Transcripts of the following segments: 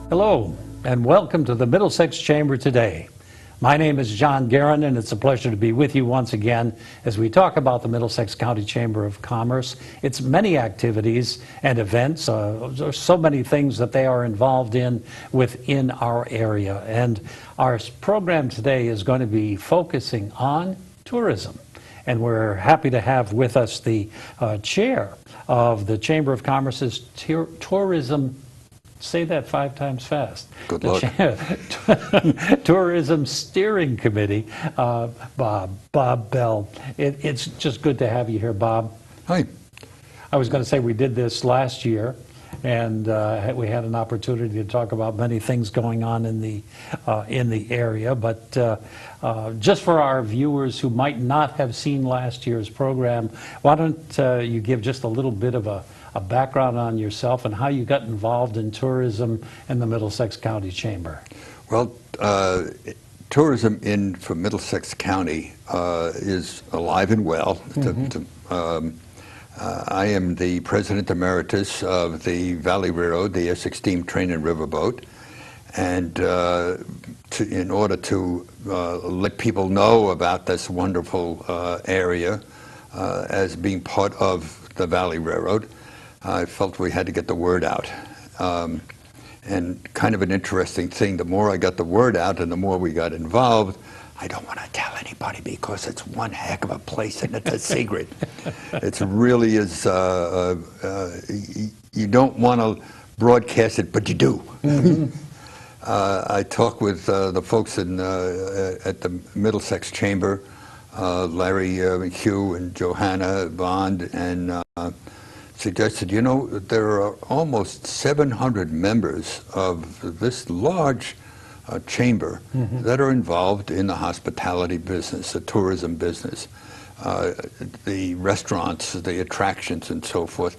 Hello, and welcome to the Middlesex Chamber today. My name is John GUERIN, and it's a pleasure to be with you once again as we talk about the Middlesex County Chamber of Commerce. Its many activities and events, there's so many things that they are involved in within our area. And our program today is going to be focusing on tourism. And we're happy to have with us the chair of the Chamber of Commerce's Tourism. Say that 5 times fast. Good luck. Tourism Steering Committee, Bob Bell. It's just good to have you here, Bob. Hi. I was going to say we did this last year, and we had an opportunity to talk about many things going on in the area. But just for our viewers who might not have seen last year's program, why don't you give just a little bit of a background on yourself and how you got involved in tourism in the Middlesex County Chamber? Well, tourism for Middlesex County is alive and well. I am the President Emeritus of the Valley Railroad, the Essex Steam Train and Riverboat, and in order to let people know about this wonderful area as being part of the Valley Railroad, I felt we had to get the word out. And kind of an interesting thing, the more I got the word out and the more we got involved, I don't want to tell anybody because it's one heck of a place and it's a secret. It really is, you don't want to broadcast it, but you do. I talked with the folks at the Middlesex Chamber, Larry Hugh and Johanna Bond, and suggested, you know, there are almost 700 members of this large chamber that are involved in the hospitality business, the tourism business, the restaurants, the attractions, and so forth.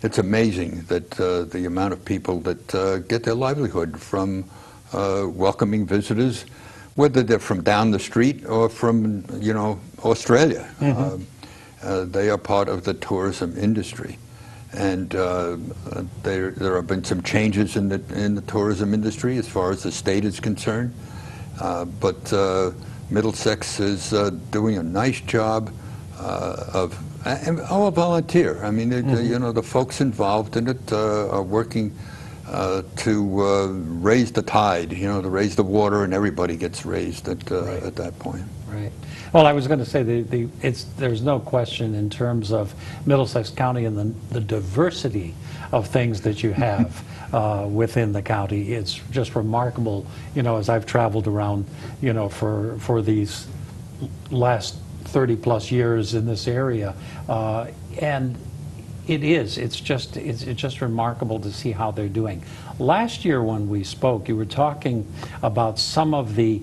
It's amazing that the amount of people that get their livelihood from welcoming visitors, whether they're from down the street or from, you know, Australia. They are part of the tourism industry. And there have been some changes in the tourism industry as far as the state is concerned. But Middlesex is doing a nice job and all volunteer. I mean, you know, the folks involved in it are working to raise the tide, you know, to raise the water, and everybody gets raised at that point. Right. Well, I was going to say there's no question in terms of Middlesex County and the diversity of things that you have within the county. It's just remarkable, you know, as I've traveled around, you know, for these last 30+ years in this area, and it's just remarkable to see how they're doing. Last year when we spoke, you were talking about some of the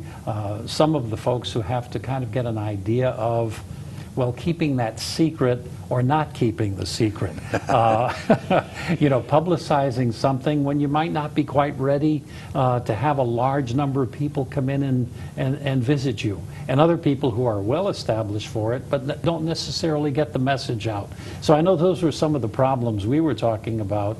folks who have to kind of get an idea of, well, keeping that secret or not keeping the secret. You know, publicizing something when you might not be quite ready to have a large number of people come in and visit you. And other people who are well established for it, but don't necessarily get the message out. So I know those were some of the problems we were talking about.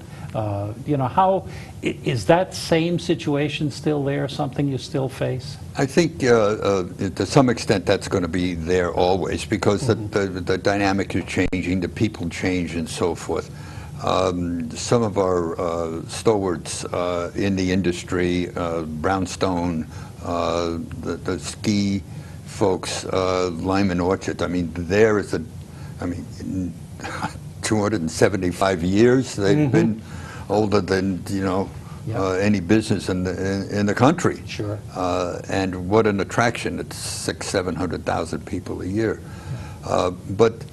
You know, how is that same situation still there, something you still face? I think to some extent that's going to be there always, because the dynamic is changing, the people change, and so forth. Some of our stalwarts in the industry, Brownstone, the ski folks, Lyman Orchard, I mean, there is 275 years they've been older than, you know, any business in the country. Sure. And what an attraction! It's 600,000–700,000 people a year. But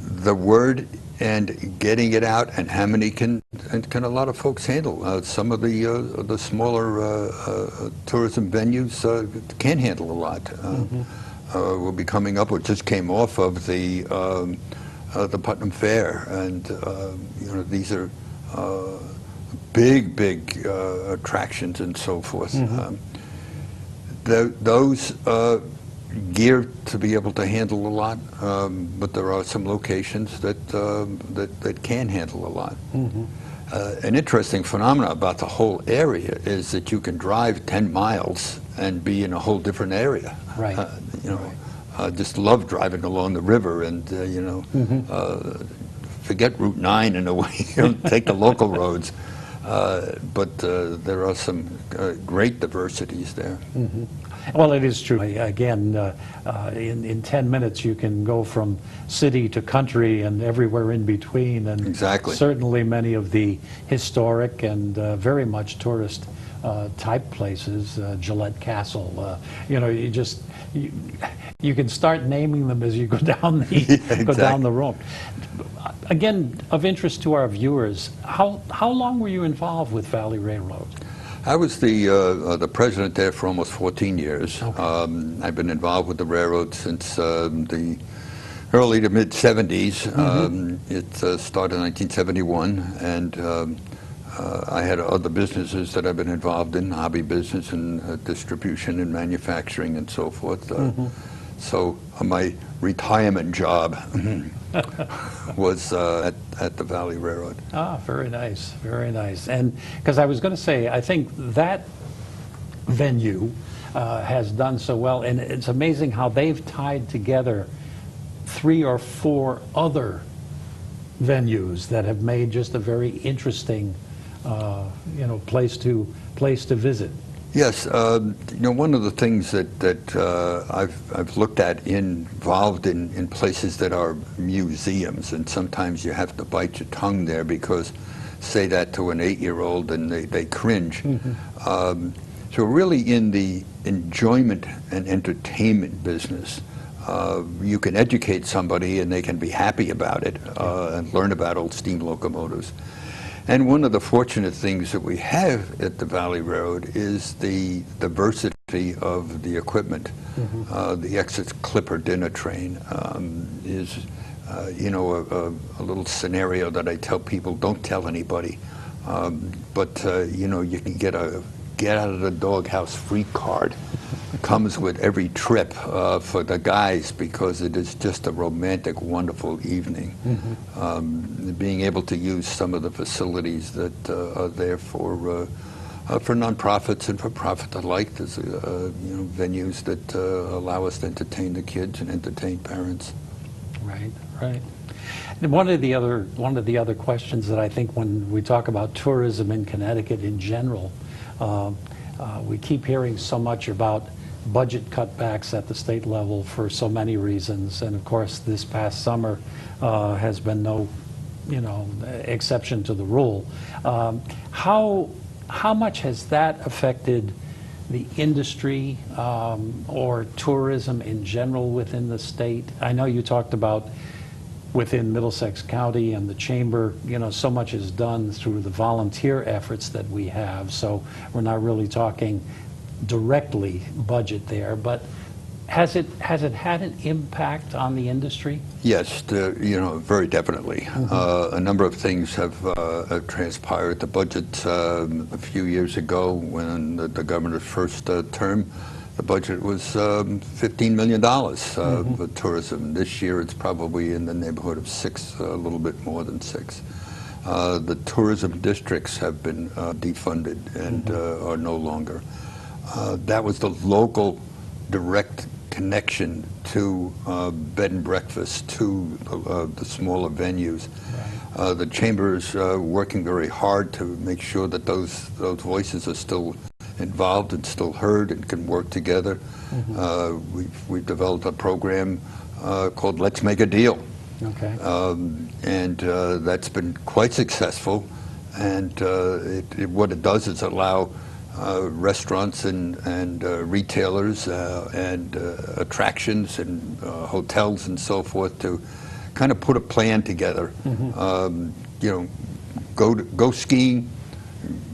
the word and getting it out, and how many can a lot of folks handle? Some of the smaller tourism venues can handle a lot. We'll be coming up. We just came off of the Putnam Fair, and you know, these are big attractions and so forth. Those geared to be able to handle a lot, but there are some locations that can handle a lot. An interesting phenomenon about the whole area is that you can drive 10 miles and be in a whole different area. Right. You know, I just love driving along the river, and you know, forget Route 9 in a way. You know, take the local roads, but there are some great diversities there. Well, it is true. Again, in 10 minutes you can go from city to country and everywhere in between. And Exactly. certainly many of the historic and very much tourist type places, Gillette Castle, you know, you can start naming them as you go down the Yeah, go down exactly. the road. Again, of interest to our viewers, how long were you involved with Valley Railroad? I was the president there for almost 14 years. Okay. I've been involved with the railroad since the early to mid 70s. It started in 1971, and I had other businesses that I've been involved in, hobby business and distribution and manufacturing and so forth. So my retirement job was at the Valley Railroad. Ah, very nice, very nice. And because I was going to say, I think that venue has done so well, and it's amazing how they've tied together 3 or 4 other venues that have made just a very interesting, you know, place to visit. Yes, you know, one of the things that I've looked at involved in places that are museums, and sometimes you have to bite your tongue there because say that to an 8-year-old and they cringe. So really in the enjoyment and entertainment business, you can educate somebody and they can be happy about it and learn about old steam locomotives. And one of the fortunate things that we have at the Valley Road is the diversity of the equipment. The Exit Clipper dinner train is, you know, a little scenario that I tell people, don't tell anybody. But, you know, you can get a get out of the doghouse free card. Comes with every trip for the guys because it is just a romantic, wonderful evening. Being able to use some of the facilities that are there for nonprofits and for profit alike. There's you know, venues that allow us to entertain the kids and entertain parents. Right, right. And one of the other questions that I think when we talk about tourism in Connecticut in general, we keep hearing so much about budget cutbacks at the state level for so many reasons, and of course this past summer has been no, you know, exception to the rule. How much has that affected the industry or tourism in general within the state? I know you talked about within Middlesex County and the Chamber, you know, so much is done through the volunteer efforts that we have, so we're not really talking directly budget there, but has it had an impact on the industry? Yes, you know, very definitely. A number of things have transpired. The budget a few years ago, when the governor's first term, the budget was $15 million for tourism. This year, it's probably in the neighborhood of 6, a little bit more than 6. The tourism districts have been defunded and are no longer. That was the local direct connection to bed and breakfast, to the smaller venues. Right. The chamber is working very hard to make sure that those voices are still involved and still heard and can work together. We've developed a program called Let's Make a Deal. Okay. And that's been quite successful. And what it does is allow restaurants and retailers and attractions and hotels and so forth to kind of put a plan together. You know, go skiing,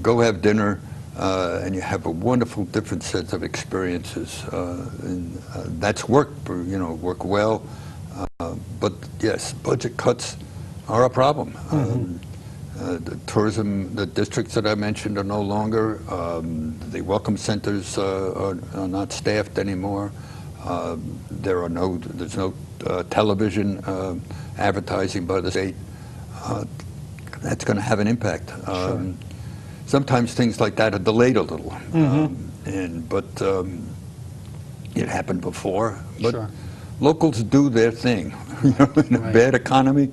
go have dinner, and you have a wonderful different set of experiences. And that's worked, you know, work well. But yes, budget cuts are a problem. The tourism, the districts that I mentioned are no longer. The welcome centers are not staffed anymore. There's no television advertising by the state. that's going to have an impact. Sure. Sometimes things like that are delayed a little, but it happened before. But Sure. locals do their thing. In a Right. bad economy,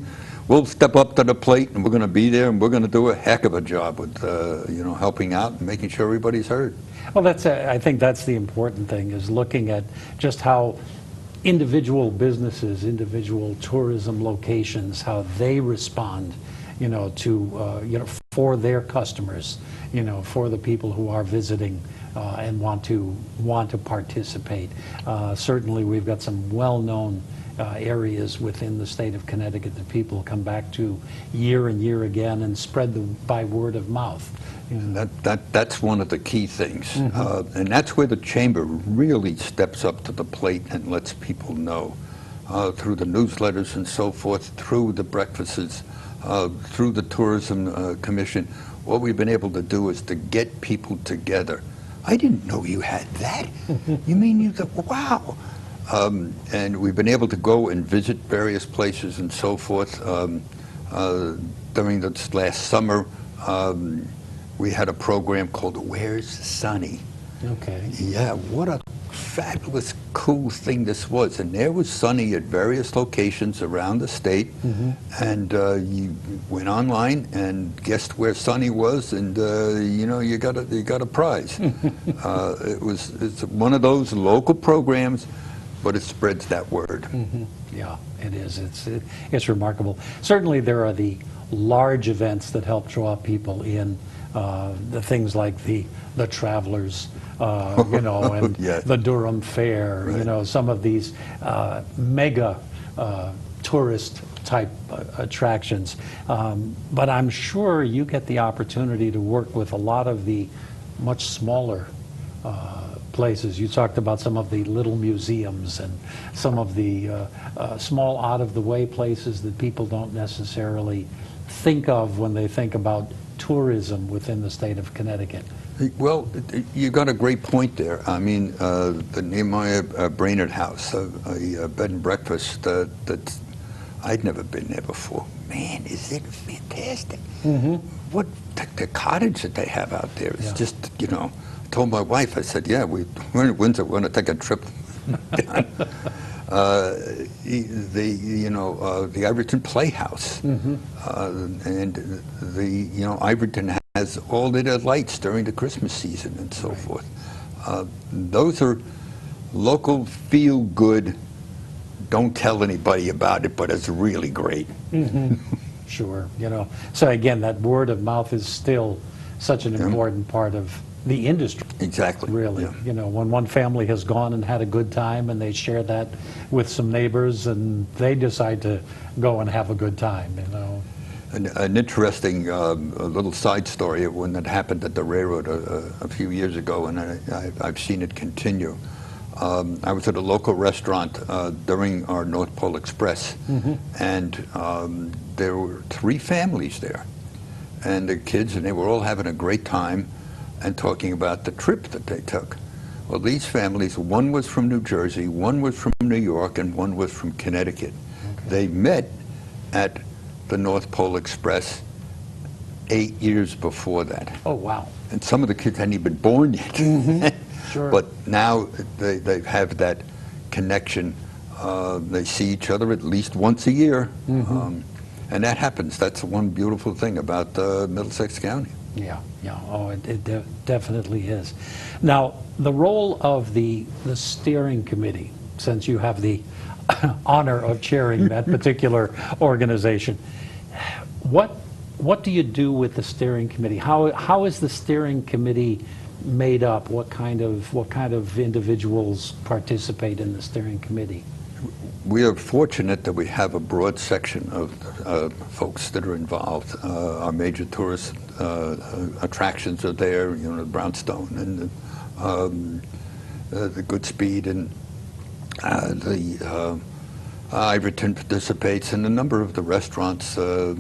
we'll step up to the plate, and we're going to be there, and we're going to do a heck of a job with helping out and making sure everybody's heard. Well, I think that's the important thing, is looking at just how individual businesses, individual tourism locations, how they respond, for their customers, for the people who are visiting and want to participate. Certainly, we've got some well-known areas within the state of Connecticut that people come back to year and year again and spread by word of mouth. That's one of the key things, and that's where the chamber really steps up to the plate and lets people know through the newsletters and so forth, through the breakfasts, through the tourism commission. What we've been able to do is to get people together. I didn't know you had that. You mean wow. And we've been able to go and visit various places and so forth. During this last summer, we had a program called Where's Sunny? Okay. Yeah, what a fabulous, cool thing this was. And there was Sunny at various locations around the state. And you went online and guessed where Sunny was, and you got a prize. It's one of those local programs, but it spreads that word. Yeah, it is. It's remarkable. Certainly, there are the large events that help draw people in. The things like the Travelers, and Yes. the Durham Fair. Right. Some of these mega tourist type attractions. But I'm sure you get the opportunity to work with a lot of the much smaller places. You talked about some of the little museums and some of the small out-of-the-way places that people don't necessarily think of when they think about tourism within the state of Connecticut. Well, you got a great point there. I mean, the Nehemiah Brainerd House, a bed and breakfast that I'd never been there before. Man, is it fantastic! What the cottage that they have out there is just, I told my wife, I said, yeah, we're in Windsor, we're going to take a trip down. The Iverton Playhouse, and Iverton has all their lights during the Christmas season and so forth. Those are local, feel-good, don't tell anybody about it, but it's really great. Sure, So again, that word of mouth is still such an important part of the industry. Exactly. Really. Yeah. When one family has gone and had a good time and they share that with some neighbors and they decide to go and have a good time, An interesting little side story of when that happened at the railroad a few years ago, and I've seen it continue. I was at a local restaurant during our North Pole Express, and there were 3 families there, and the kids, and they were all having a great time and talking about the trip that they took. Well, these families, one was from New Jersey, one was from New York, and one was from Connecticut. Okay. They met at the North Pole Express 8 years before that. Oh, wow. And some of the kids hadn't even been born yet. Sure. But now they have that connection. They see each other at least once a year. And that happens. That's one beautiful thing about Middlesex County. Yeah. Oh, it definitely is. Now, the role of the steering committee, since you have the honor of chairing that particular organization, what do you do with the steering committee? How is the steering committee made up? What kind of individuals participate in the steering committee? We are fortunate that we have a broad section of folks that are involved. Our major tourist attractions are there, the Brownstone and the Goodspeed, and the Iverton participates, and a number of the restaurants, the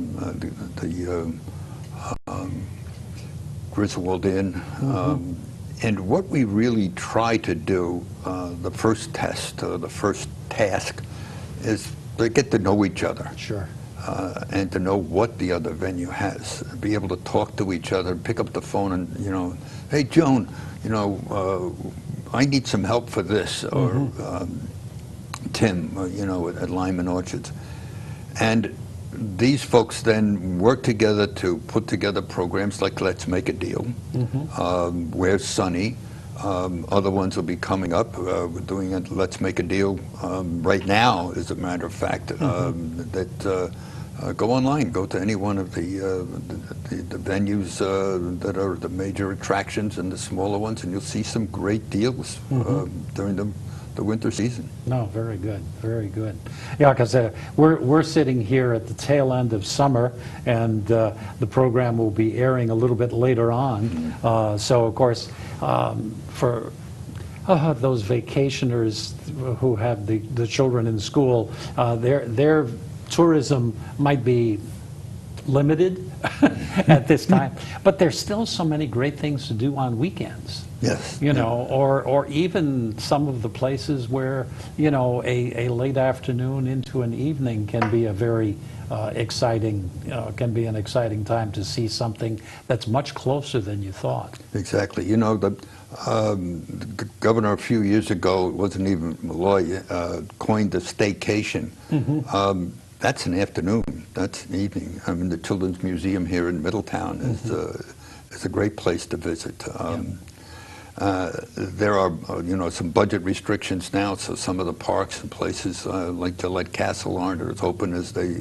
Griswold Inn. And what we really try to do, the first task, is to get to know each other. Sure. and to know what the other venue has, be able to talk to each other, pick up the phone and, you know, hey, Joan, you know, I need some help for this, or Tim, you know, at Lyman Orchards. And these folks then work together to put together programs like Let's Make a Deal, Where's Sunny. Other ones will be coming up. We're doing it, Let's Make a Deal right now, as a matter of fact, that go online, go to any one of the venues that are the major attractions and the smaller ones, and you'll see some great deals during the winter season. No, very good, very good. Yeah, because we're sitting here at the tail end of summer, and the program will be airing a little bit later on. So, of course, for those vacationers who have the children in school, their tourism might be limited at this time, but there's still so many great things to do on weekends. Yes. You know, or even some of the places where, you know, a late afternoon into an evening can be a very exciting, can be an exciting time to see something that's much closer than you thought. Exactly. You know, the governor a few years ago, it wasn't even a law, coined the staycation. That's an afternoon. That's an evening. I mean, the Children's Museum here in Middletown is a great place to visit. There are, you know, some budget restrictions now, so some of the parks and places like Gillette Castle aren't as open as they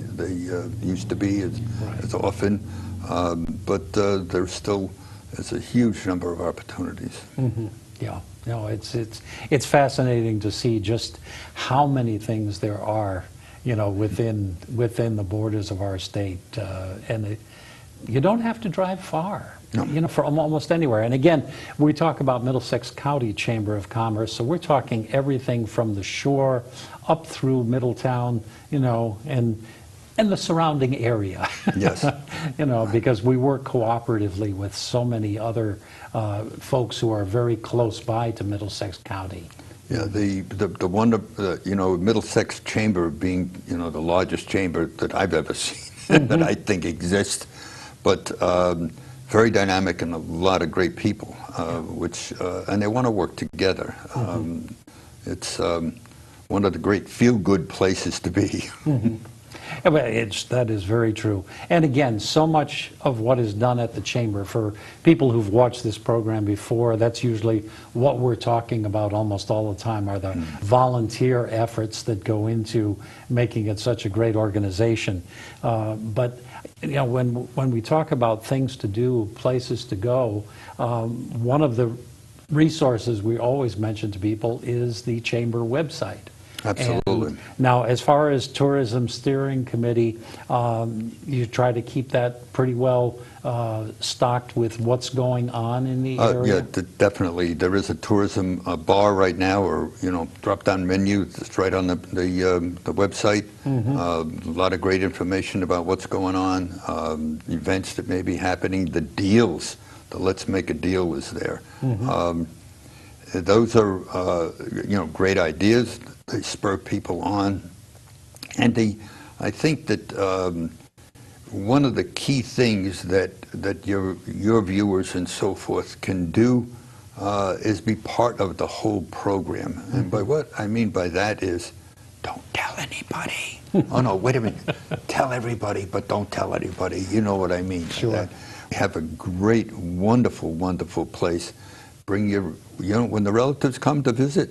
used to be as often. But there's still a huge number of opportunities. Yeah, no, it's fascinating to see just how many things there are, you know, within the borders of our state, and you don't have to drive far. No. You know, from almost anywhere. And again, we talk about Middlesex County Chamber of Commerce, so we're talking everything from the shore up through Middletown, you know, and the surrounding area. Yes. You know, because we work cooperatively with so many other folks who are very close by to Middlesex County. Yeah, the one, you know, Middlesex Chamber being, you know, the largest chamber that I've ever seen that I think exists, but very dynamic and a lot of great people, which and they want to work together. It's one of the great feel-good places to be. That is very true. And again, so much of what is done at the Chamber, for people who've watched this program before, that's usually what we're talking about almost all the time, are the volunteer efforts that go into making it such a great organization. But you know, when we talk about things to do, places to go, one of the resources we always mention to people is the Chamber website. Absolutely. And now, as far as Tourism Steering Committee, you try to keep that pretty well stocked with what's going on in the area? Yeah, definitely. There is a tourism bar right now, or, you know, drop-down menu. It's right on the website. A lot of great information about what's going on, events that may be happening, the deals. The Let's Make a Deal is there. Those are, you know, great ideas. They spur people on. And I think that one of the key things that your viewers and so forth can do is be part of the whole program. And by what I mean by that is, don't tell anybody. Oh no, wait a minute. Tell everybody, but don't tell anybody. You know what I mean. Sure. We have a great, wonderful, wonderful place. Bring your, you know, when the relatives come to visit,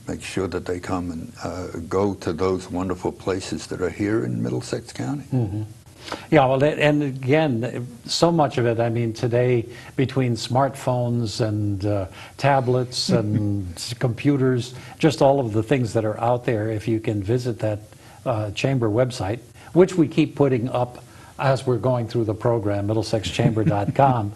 make sure that they come and go to those wonderful places that are here in Middlesex County. Yeah, well, and again, so much of it, I mean, today, between smartphones and tablets and computers, just all of the things that are out there, if you can visit that Chamber website, which we keep putting up as we're going through the program, middlesexchamber.com,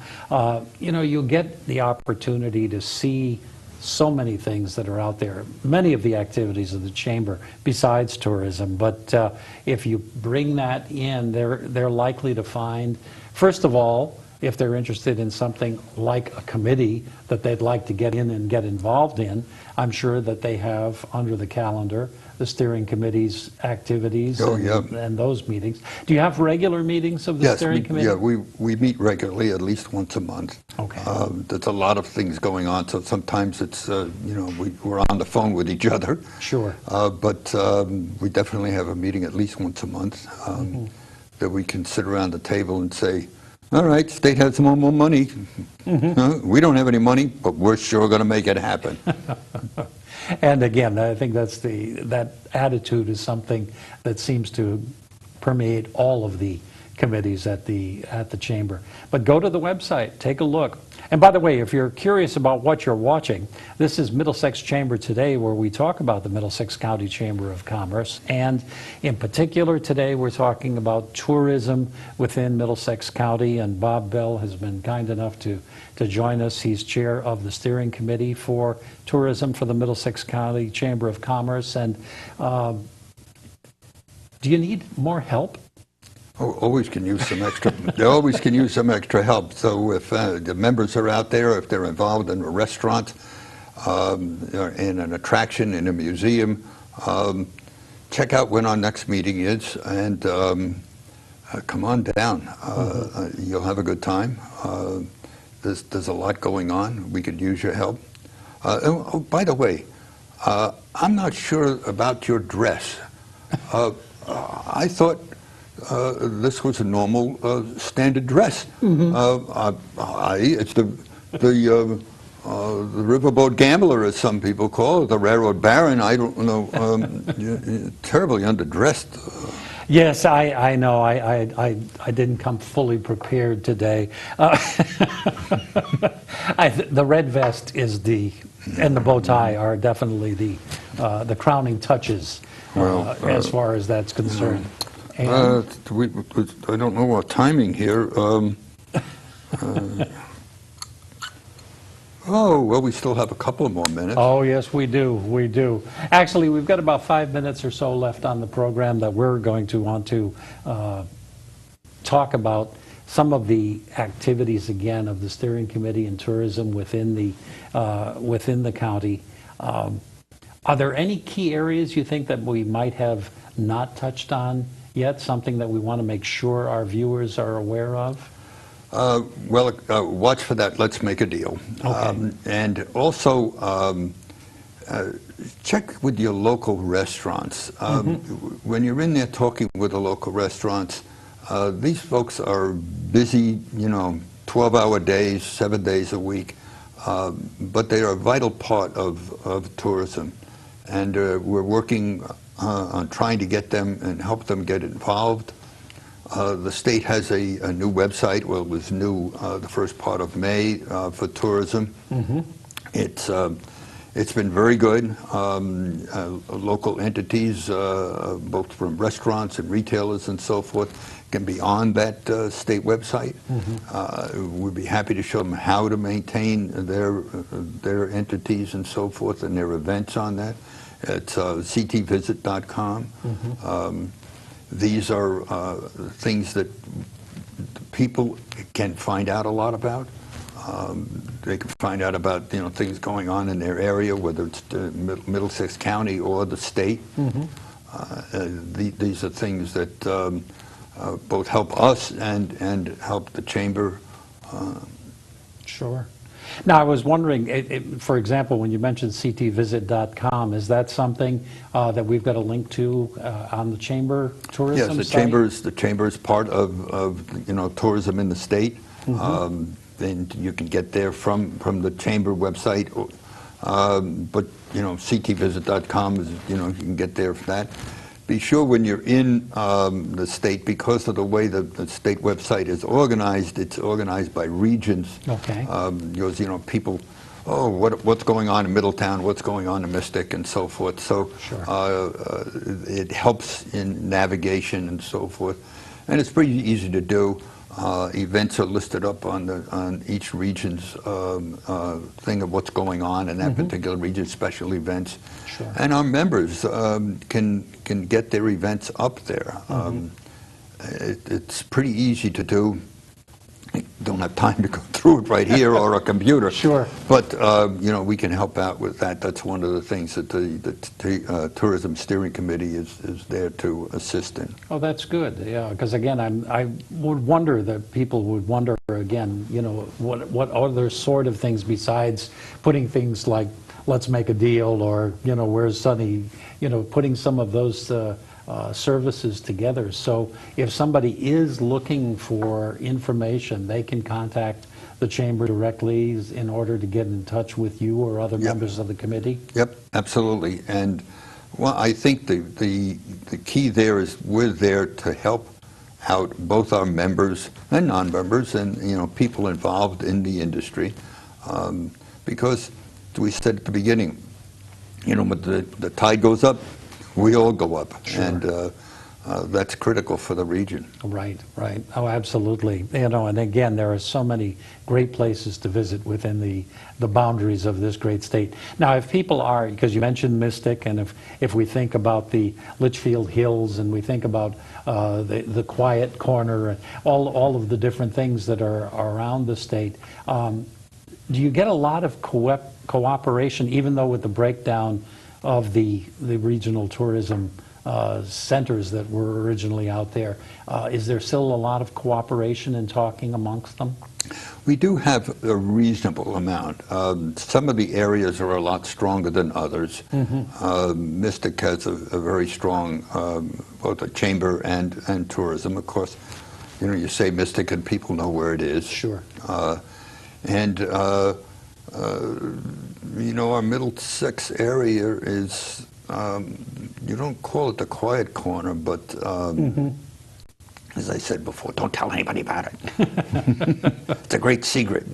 you know, you'll get the opportunity to see so many things that are out there, many of the activities of the Chamber besides tourism. But if you bring that in, they're likely to find, first of all, if they're interested in something like a committee that they'd like to get in and get involved in, I'm sure that they have under the calendar the steering committee's activities Oh, and, yeah. and those meetings. Do you have regular meetings of the Yes, steering committee? yeah, we meet regularly, at least once a month. Okay. There's a lot of things going on, so sometimes it's, we're on the phone with each other. Sure. But we definitely have a meeting at least once a month that we can sit around the table and say, all right, state has more money. We don't have any money, but we're sure going to make it happen. And again, I think that attitude is something that seems to permeate all of the committees at the chamber. But go to the website, take a look. And by the way, if you're curious about what you're watching, this is Middlesex Chamber Today, where we talk about the Middlesex County Chamber of Commerce. And in particular today, we're talking about tourism within Middlesex County. And Bob Bell has been kind enough to join us. He's chair of the steering committee for tourism for the Middlesex County Chamber of Commerce. And do you need more help? Always can use some extra. They always can use some extra help. So if the members are out there, if they're involved in a restaurant, or in an attraction, in a museum, check out when our next meeting is, and come on down. You'll have a good time. There's a lot going on. We could use your help. Oh, by the way, I'm not sure about your dress. I thought this was a normal standard dress. It's the riverboat gambler, as some people call it, the railroad baron. I don't know. You're terribly underdressed. Yes, I know. I didn't come fully prepared today. The red vest is and the bow tie are definitely the crowning touches as far as that's concerned. I don't know our timing here. Oh, well, we still have a couple more minutes. Oh, yes, we do. We do. Actually, we've got about 5 minutes or so left on the program that we're going to want to talk about some of the activities, again, of the steering committee and tourism within the county. Are there any key areas you think that we might have not touched on yet, something that we want to make sure our viewers are aware of? Watch for that Let's Make a Deal. Okay. And also, check with your local restaurants. When you're in there talking with the local restaurants, these folks are busy, 12-hour days, 7 days a week, but they are a vital part of tourism. And we're working on trying to get them and help them get involved. The state has a new website. Well, it was new the first part of May for tourism. It's been very good. Local entities, both from restaurants and retailers and so forth, can be on that state website. We'd be happy to show them how to maintain their entities and so forth and their events on that. It's ctvisit.com. These are things that people can find out a lot about. They can find out about things going on in their area, whether it's Middlesex County or the state. These are things that both help us and help the chamber. Sure. Now, I was wondering, for example, when you mentioned ctvisit.com, is that something that we've got a link to on the chamber tourism Yes, site? the chamber is part of tourism in the state. And you can get there from the chamber website, but ctvisit.com is you can get there for that. Be sure when you're in the state, because of the way the state website is organized, it's organized by regions. Okay. Because people, what's going on in Middletown, what's going on in Mystic, and so forth. So Sure. It helps in navigation and so forth, and it's pretty easy to do. Events are listed up on each region's thing of what's going on in that particular region, special events. Sure. And our members can get their events up there. It's pretty easy to do. I don't have time to go through it right here or a computer. Sure. But, we can help out with that. That's one of the things that the Tourism Steering Committee is there to assist in. Oh, that's good, yeah, because again, I would wonder that people would wonder again, what other sort of things besides putting things like, let's make a deal, or, where's Sunny, putting some of those services together. So if somebody is looking for information, they can contact the chamber directly in order to get in touch with you or other members of the committee? Yep, absolutely. And well, I think the key there is we're there to help out both our members and non-members and people involved in the industry, because we said at the beginning, when the tide goes up, we all go up. Sure. And that's critical for the region. Right. Oh, absolutely. And again, there are so many great places to visit within the boundaries of this great state. Now, if people are, because you mentioned Mystic, and if we think about the Litchfield Hills, and we think about the Quiet Corner, and all of the different things that are around the state, do you get a lot of cooperation, even though with the breakdown of the regional tourism centers that were originally out there? Is there still a lot of cooperation and talking amongst them? We do have a reasonable amount. Some of the areas are a lot stronger than others. Mm-hmm. Mystic has a very strong, both a chamber and tourism. Of course, you say Mystic and people know where it is. Sure. Our Middlesex area is, you don't call it the Quiet Corner, but as I said before, don't tell anybody about it. It's a great secret.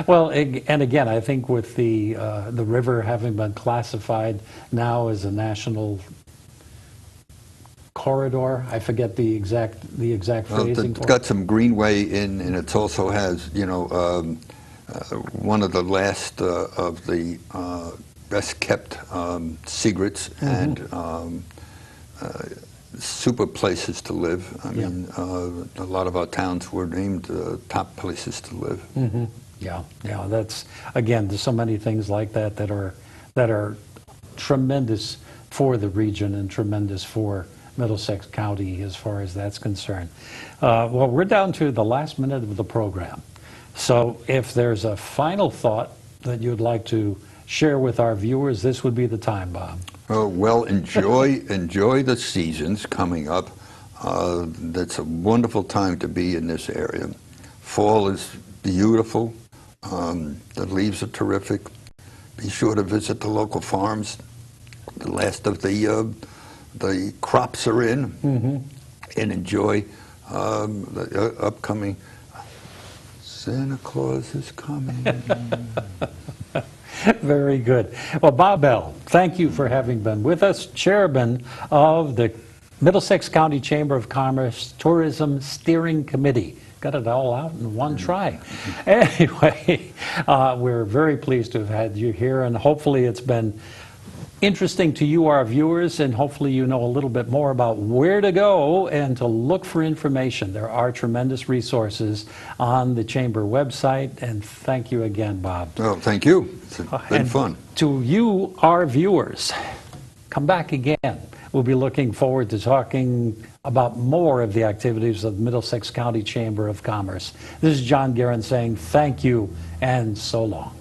Well, and again, I think with the river having been classified now as a national corridor, I forget the exact phrasing. It's got some greenway in, and it also has, one of the last of the best kept secrets and super places to live. I mean, a lot of our towns were named top places to live. Mm-hmm. Yeah. That's, again, there's so many things like that that are tremendous for the region and tremendous for Middlesex County as far as that's concerned. Well, we're down to the last minute of the program. So if there's a final thought that you'd like to share with our viewers, this would be the time, Bob. Oh, well, enjoy the seasons coming up. That's a wonderful time to be in this area. Fall is beautiful. The leaves are terrific. Be sure to visit the local farms. The last of the crops are in, and enjoy the upcoming Santa Claus is coming. Very good. Well, Bob Bell, thank you for having been with us, Chairman of the Middlesex County Chamber of Commerce Tourism Steering Committee. Got it all out in one try. Anyway, we're very pleased to have had you here, and hopefully it's been interesting to you, our viewers, and hopefully you know a little bit more about where to go and to look for information. There are tremendous resources on the Chamber website, and thank you again, Bob. Oh, thank you. It's been fun. To you, our viewers, come back again. We'll be looking forward to talking about more of the activities of the Middlesex County Chamber of Commerce. This is John GUERIN saying thank you and so long.